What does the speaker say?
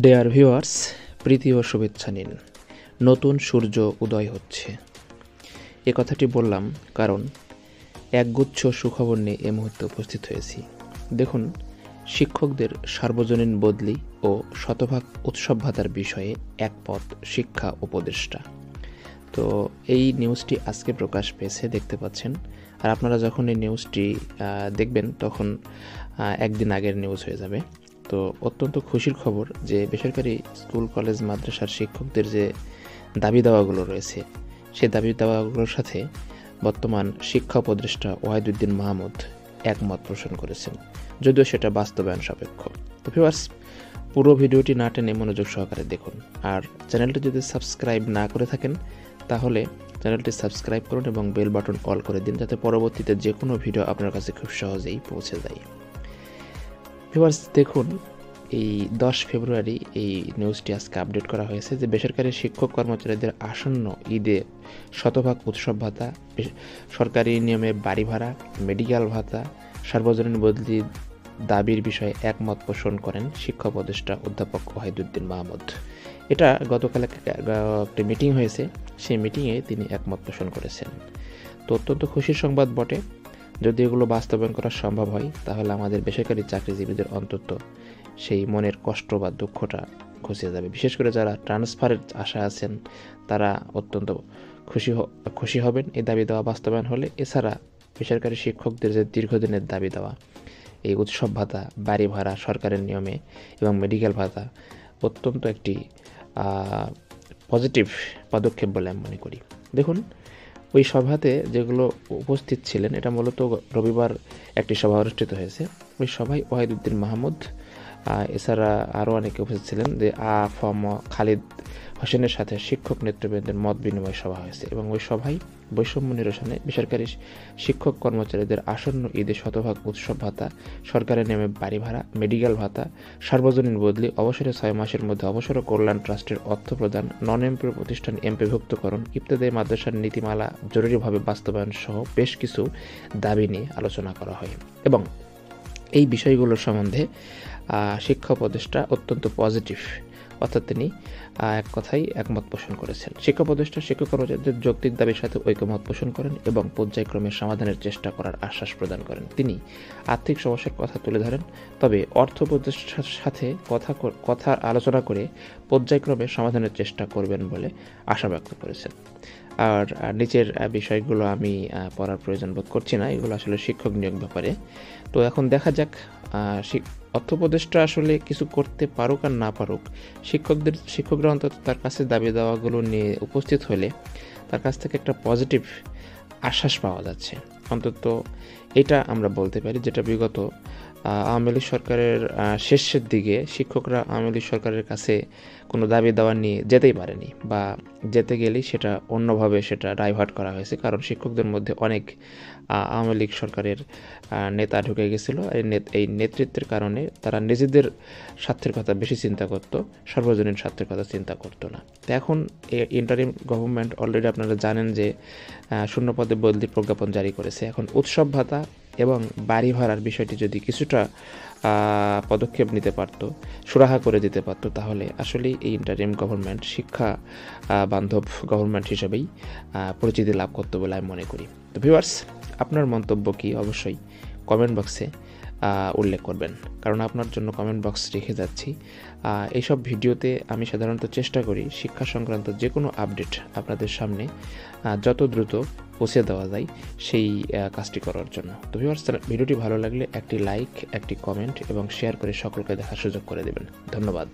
Dear viewers, প্রীতি ও শুভেচ্ছা নিন। নতুন সূর্য উদয় হচ্ছে, এ কথাটি বললাম কারণ একগুচ্ছ সুখবর নিয়ে এ মুহূর্তে উপস্থিত হয়েছি। দেখুন, শিক্ষকদের সার্বজনীন বদলি ও শতভাগ উৎসব ভাতার বিষয়ে একমত শিক্ষা উপদেষ্টা। তো এই নিউজটি আজকে প্রকাশ পেয়েছে, দেখতে পাচ্ছেন। আর আপনারা যখন এই নিউজটি দেখবেন তখন একদিন আগের নিউজ হয়ে যাবে। তো অত্যন্ত খুশির খবর যে বেসরকারি স্কুল, কলেজ, মাদ্রাসার শিক্ষকদের যে দাবি দাওয়াগুলো রয়েছে, সেই দাবি দাওয়াগুলোর সাথে বর্তমান শিক্ষা উপদেষ্টা ওয়াহিদুদ্দিন মাহমুদ একমত পোষণ করেছেন, যদিও সেটা বাস্তবায়ন সাপেক্ষ। তো ভিউয়ার্স, পুরো ভিডিওটি না টেনে মনোযোগ সহকারে দেখুন। আর চ্যানেলটি যদি সাবস্ক্রাইব না করে থাকেন তাহলে চ্যানেলটি সাবস্ক্রাইব করুন এবং বেল বাটন অল করে দিন, যাতে পরবর্তীতে যে কোনো ভিডিও আপনার কাছে খুব সহজেই পৌঁছে যায়। ভিউয়ার্স, দেখুন, এই 10 ফেব্রুয়ারি এই নিউজটি আজকে আপডেট করা হয়েছে যে বেসরকারি শিক্ষক কর্মচারীদের আসন্ন ঈদে শতভাগ উৎসব ভাতা, সরকারি নিয়মে বাড়ি ভাড়া, মেডিকেল ভাতা, সার্বজনীন বদলি দাবির বিষয়ে একমত পোষণ করেন শিক্ষা উপদেষ্টা অধ্যাপক ওয়াহিদুদ্দিন মাহমুদ। এটা গতকাল একটি মিটিং হয়েছে, সেই মিটিংয়ে তিনি একমত পোষণ করেছেন। তো অত্যন্ত খুশির সংবাদ বটে। যদি এগুলো বাস্তবায়ন করা সম্ভব হয় তাহলে আমাদের বেসরকারি চাকরিজীবীদের অন্তত সেই মনের কষ্ট বা দুঃখটা ঘুচিয়ে যাবে। বিশেষ করে যারা ট্রান্সফারের আশা আছেন তারা অত্যন্ত খুশি হবেন এই দাবি দেওয়া বাস্তবায়ন হলে। এছাড়া বেসরকারি শিক্ষকদের যে দীর্ঘদিনের দাবি দেওয়া, এই উৎসব ভাতা, বাড়ি ভাড়া সরকারের নিয়মে এবং মেডিকেল ভাতা অত্যন্ত একটি পজিটিভ পদক্ষেপ বলে আমি মনে করি। দেখুন, ওই সভাতে যেগুলো উপস্থিত ছিলেন, এটা মূলত রবিবার একটি সভা অনুষ্ঠিত হয়েছে। ওই সভায় ওয়াহিদুদ্দিন মাহমুদ এছাড়া আরও অনেকে উপস্থিত ছিলেন, যে খালিদ হোসেনের সাথে শিক্ষক নেতৃবৃন্দের মত বিনিময় সভা হয়েছে এবং ওই সভায় বৈষম্য নিরসনে বেসরকারি শিক্ষক কর্মচারীদের আসন্ন ঈদে শতভাগ উৎসব ভাতা, সরকারের নিয়মে বাড়ি ভাড়া, মেডিকেল ভাতা, সার্বজনীন বদলি, অবসরে 6 মাসের মধ্যে অবসর কল্যাণ ট্রাস্টের অর্থ প্রদান, নন এমপি প্রতিষ্ঠান এমপিভুক্তকরণ, ইবতেদায়ী মাদ্রাসার নীতিমালা জরুরিভাবে বাস্তবায়ন সহ বেশ কিছু দাবি নিয়ে আলোচনা করা হয় এবং এই বিষয়গুলোর সম্বন্ধে শিক্ষা উপদেষ্টা অত্যন্ত পজিটিভ, অর্থাৎ তিনি এক কথাই একমত পোষণ করেছেন। শিক্ষা উপদেষ্টা শিক্ষক কর্মচারীদের যৌক্তিক দাবির সাথে ঐকমত পোষণ করেন এবং পর্যায়ক্রমে সমাধানের চেষ্টা করার আশ্বাস প্রদান করেন। তিনি আর্থিক সমস্যার কথা তুলে ধরেন, তবে অর্থ উপদেষ্টার সাথে কথা আলোচনা করে পর্যায়ক্রমে সমাধানের চেষ্টা করবেন বলে আশা ব্যক্ত করেছেন। আর নিচের বিষয়গুলো আমি পড়ার প্রয়োজন বোধ করছি না, এগুলো আসলে শিক্ষক নিয়োগ ব্যাপারে। তো এখন দেখা যাক অর্থ উপদেষ্টা আসলে কিছু করতে পারুক আর না পারুক, শিক্ষকরা অন্তত তার কাছে দাবি দাওয়াগুলো নিয়ে উপস্থিত হলে তার কাছ থেকে একটা পজিটিভ আশ্বাস পাওয়া যাচ্ছে। অন্তত এটা আমরা বলতে পারি, যেটা বিগত আওয়ামী লীগ সরকারের শেষের দিকে শিক্ষকরা আওয়ামী লীগ সরকারের কাছে কোনো দাবি দাওয়া নিয়ে যেতেই পারেনি, বা যেতে গেলেই সেটা অন্যভাবে সেটা ডাইভার্ট করা হয়েছে, কারণ শিক্ষকদের মধ্যে অনেক আওয়ামী লীগ সরকারের নেতা ঢুকে গেছিল। এই নেতৃত্বের কারণে তারা নিজেদের স্বার্থের কথা বেশি চিন্তা করত, সার্বজনীন স্বার্থের কথা চিন্তা করতো না। তো এখন ইন্টারিম গভর্নমেন্ট অলরেডি আপনারা জানেন যে শূন্যপদে বদলি প্রজ্ঞাপন জারি করেছে। এখন উৎসব ভাতা এবং বাড়ি ভাড়ার বিষয়টি যদি কিছুটা পদক্ষেপ নিতে পারতো, সুরাহা করে দিতে পারতো, তাহলে আসলেই এই ইন্টারিম গভর্নমেন্ট শিক্ষা বান্ধব গভর্নমেন্ট হিসেবেই পরিচিতি লাভ করতো বলে আমি মনে করি। তো ভিউয়ার্স, আপনার মন্তব্য কি অবশ্যই কমেন্ট বক্সে উল্লেখ করবেন, কারণ আপনার জন্য কমেন্ট বক্স রেখে যাচ্ছি। এইসব ভিডিওতে আমি সাধারণত চেষ্টা করি শিক্ষা সংক্রান্ত যে কোনো আপডেট আপনাদের সামনে যত দ্রুত পৌঁছে দেওয়া যায় সেই কাজটি করার জন্য। তো ভিউয়ার্স, ভিডিওটি ভালো লাগলে একটি লাইক, একটি কমেন্ট এবং শেয়ার করে সকলকে দেখার সুযোগ করে দেবেন। ধন্যবাদ।